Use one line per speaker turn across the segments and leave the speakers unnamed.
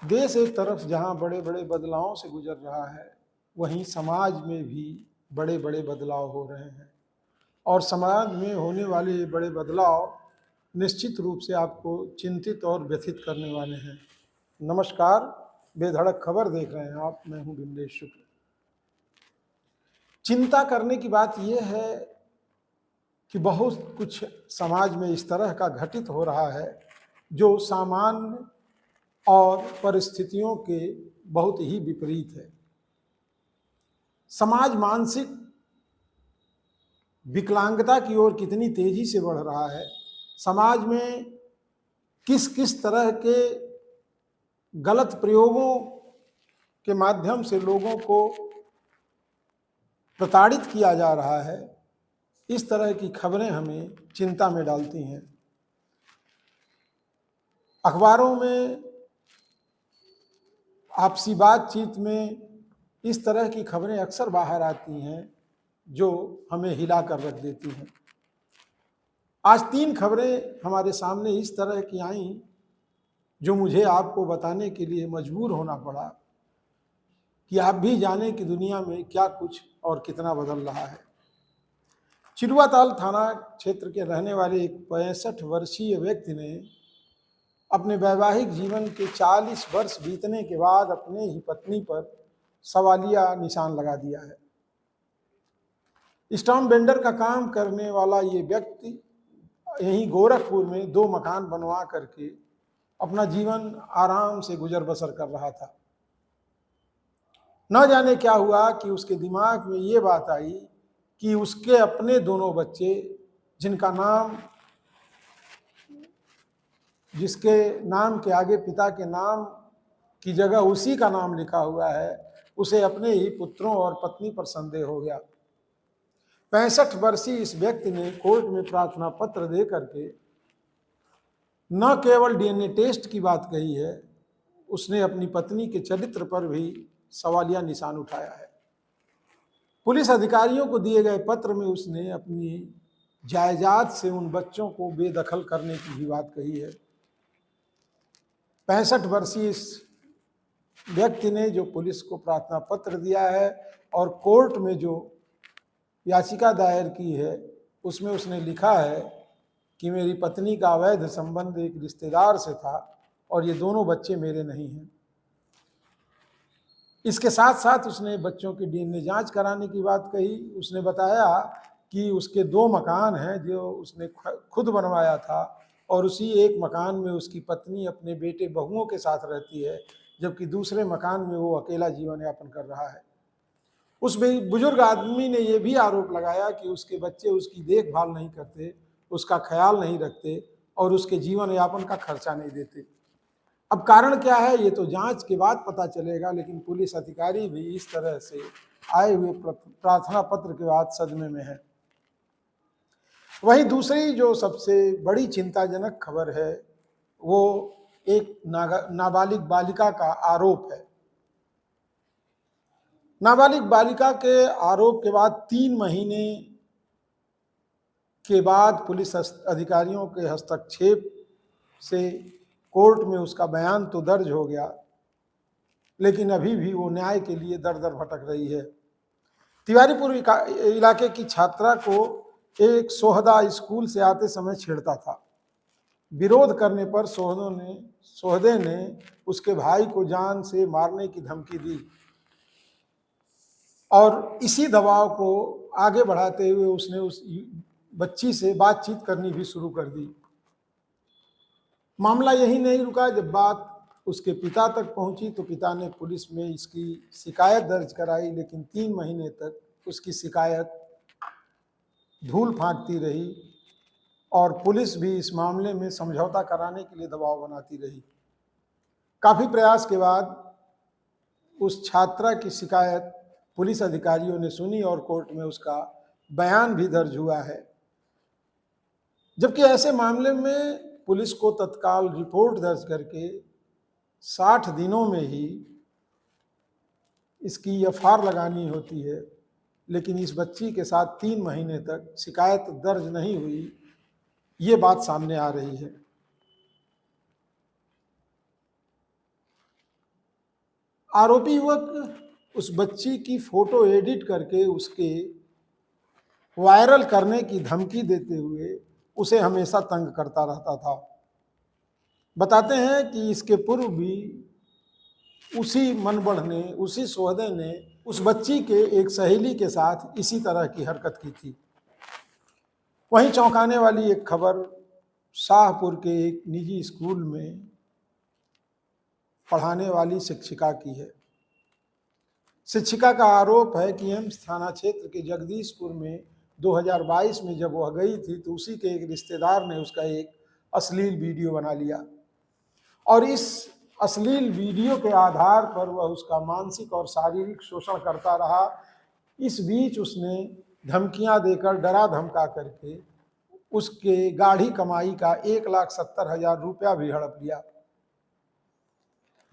देश एक तरफ जहां बड़े बड़े बदलावों से गुजर रहा है, वहीं समाज में भी बड़े बड़े बदलाव हो रहे हैं। और समाज में होने वाले ये बड़े बदलाव निश्चित रूप से आपको चिंतित और व्यथित करने वाले हैं। नमस्कार, बेधड़क खबर देख रहे हैं आप, मैं हूं बिमलेश शुक्ल। चिंता करने की बात यह है कि बहुत कुछ समाज में इस तरह का घटित हो रहा है जो सामान्य और परिस्थितियों के बहुत ही विपरीत है। समाज मानसिक विकलांगता की ओर कितनी तेजी से बढ़ रहा है, समाज में किस किस तरह के गलत प्रयोगों के माध्यम से लोगों को प्रताड़ित किया जा रहा है, इस तरह की खबरें हमें चिंता में डालती हैं। अखबारों में, आपसी बातचीत में इस तरह की खबरें अक्सर बाहर आती हैं जो हमें हिला कर रख देती हैं। आज 3 खबरें हमारे सामने इस तरह की आईं जो मुझे आपको बताने के लिए मजबूर होना पड़ा कि आप भी जानें कि दुनिया में क्या कुछ और कितना बदल रहा है। चिरुआताल थाना क्षेत्र के रहने वाले एक 65 वर्षीय व्यक्ति ने अपने वैवाहिक जीवन के 40 वर्ष बीतने के बाद अपने ही पत्नी पर सवालिया निशान लगा दिया है। स्टाम्प वेंडर का काम करने वाला ये व्यक्ति यहीं गोरखपुर में 2 मकान बनवा करके अपना जीवन आराम से गुजर बसर कर रहा था। न जाने क्या हुआ कि उसके दिमाग में ये बात आई कि उसके अपने दोनों बच्चे, जिसके नाम के आगे पिता के नाम की जगह उसी का नाम लिखा हुआ है, उसे अपने ही पुत्रों और पत्नी पर संदेह हो गया। 65 वर्षीय इस व्यक्ति ने कोर्ट में प्रार्थना पत्र दे करके न केवल डीएनए टेस्ट की बात कही है, उसने अपनी पत्नी के चरित्र पर भी सवालिया निशान उठाया है। पुलिस अधिकारियों को दिए गए पत्र में उसने अपनी जायदाद से उन बच्चों को बेदखल करने की भी बात कही है। 65 वर्षीय इस व्यक्ति ने जो पुलिस को प्रार्थना पत्र दिया है और कोर्ट में जो याचिका दायर की है, उसमें उसने लिखा है कि मेरी पत्नी का अवैध संबंध एक रिश्तेदार से था और ये दोनों बच्चे मेरे नहीं हैं। इसके साथ साथ उसने बच्चों की डीएनए जांच कराने की बात कही। उसने बताया कि उसके 2 मकान हैं जो उसने खुद बनवाया था और उसी एक मकान में उसकी पत्नी अपने बेटे बहुओं के साथ रहती है, जबकि दूसरे मकान में वो अकेला जीवन यापन कर रहा है। उस बुजुर्ग आदमी ने यह भी आरोप लगाया कि उसके बच्चे उसकी देखभाल नहीं करते, उसका ख्याल नहीं रखते और उसके जीवन यापन का खर्चा नहीं देते। अब कारण क्या है ये तो जांच के बाद पता चलेगा, लेकिन पुलिस अधिकारी भी इस तरह से आए हुए प्रार्थना पत्र के बाद सदमे में है। वहीं दूसरी जो सबसे बड़ी चिंताजनक खबर है वो एक नाबालिग बालिका का आरोप है। नाबालिग बालिका के आरोप के बाद 3 महीने के बाद पुलिस अधिकारियों के हस्तक्षेप से कोर्ट में उसका बयान तो दर्ज हो गया, लेकिन अभी भी वो न्याय के लिए दर दर भटक रही है। तिवारीपुर इलाके की छात्रा को एक सोहदा स्कूल से आते समय छेड़ता था। विरोध करने पर सोहदे ने उसके भाई को जान से मारने की धमकी दी और इसी दबाव को आगे बढ़ाते हुए उसने उस बच्ची से बातचीत करनी भी शुरू कर दी। मामला यही नहीं रुका, जब बात उसके पिता तक पहुंची तो पिता ने पुलिस में इसकी शिकायत दर्ज कराई, लेकिन 3 महीने तक उसकी शिकायत धूल फांकती रही और पुलिस भी इस मामले में समझौता कराने के लिए दबाव बनाती रही। काफ़ी प्रयास के बाद उस छात्रा की शिकायत पुलिस अधिकारियों ने सुनी और कोर्ट में उसका बयान भी दर्ज हुआ है। जबकि ऐसे मामले में पुलिस को तत्काल रिपोर्ट दर्ज करके 60 दिनों में ही इसकी एफआईआर लगानी होती है, लेकिन इस बच्ची के साथ 3 महीने तक शिकायत दर्ज नहीं हुई, ये बात सामने आ रही है। आरोपी युवक उस बच्ची की फोटो एडिट करके उसके वायरल करने की धमकी देते हुए उसे हमेशा तंग करता रहता था। बताते हैं कि इसके पूर्व भी उसी मनबढ़ ने, उसी सोहदे ने उस बच्ची के एक सहेली के साथ इसी तरह की हरकत की थी। वहीं चौंकाने वाली एक खबर शाहपुर के एक निजी स्कूल में पढ़ाने वाली शिक्षिका की है। शिक्षिका का आरोप है कि एम्स थाना क्षेत्र के जगदीशपुर में 2022 में जब वह गई थी तो उसी के एक रिश्तेदार ने उसका एक अश्लील वीडियो बना लिया और इस अश्लील वीडियो के आधार पर वह उसका मानसिक और शारीरिक शोषण करता रहा। इस बीच उसने धमकियां देकर, डरा धमका करके उसके गाढ़ी कमाई का 1,70,000 रुपया भी हड़प लिया।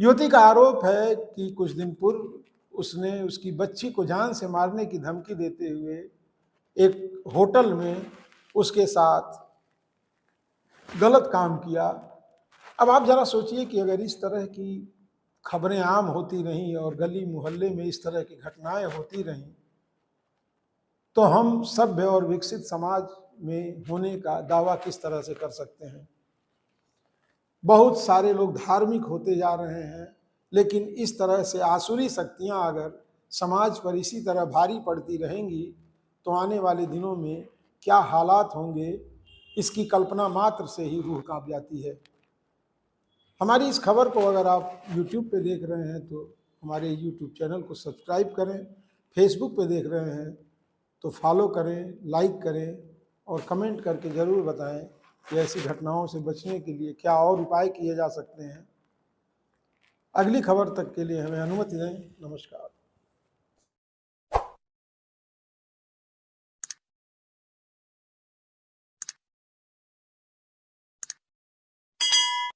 युवती का आरोप है कि कुछ दिन पूर्व उसने उसकी बच्ची को जान से मारने की धमकी देते हुए एक होटल में उसके साथ गलत काम किया। अब आप जरा सोचिए कि अगर इस तरह की खबरें आम होती रहीं और गली मोहल्ले में इस तरह की घटनाएं होती रहीं तो हम सभ्य और विकसित समाज में होने का दावा किस तरह से कर सकते हैं। बहुत सारे लोग धार्मिक होते जा रहे हैं, लेकिन इस तरह से आसुरी शक्तियां अगर समाज पर इसी तरह भारी पड़ती रहेंगी तो आने वाले दिनों में क्या हालात होंगे, इसकी कल्पना मात्र से ही रूह कांप जाती है। हमारी इस खबर को अगर आप YouTube पे देख रहे हैं तो हमारे YouTube चैनल को सब्सक्राइब करें, फेसबुक पे देख रहे हैं तो फॉलो करें, लाइक करें और कमेंट करके ज़रूर बताएं कि ऐसी घटनाओं से बचने के लिए क्या और उपाय किए जा सकते हैं। अगली खबर तक के लिए हमें अनुमति दें। नमस्कार।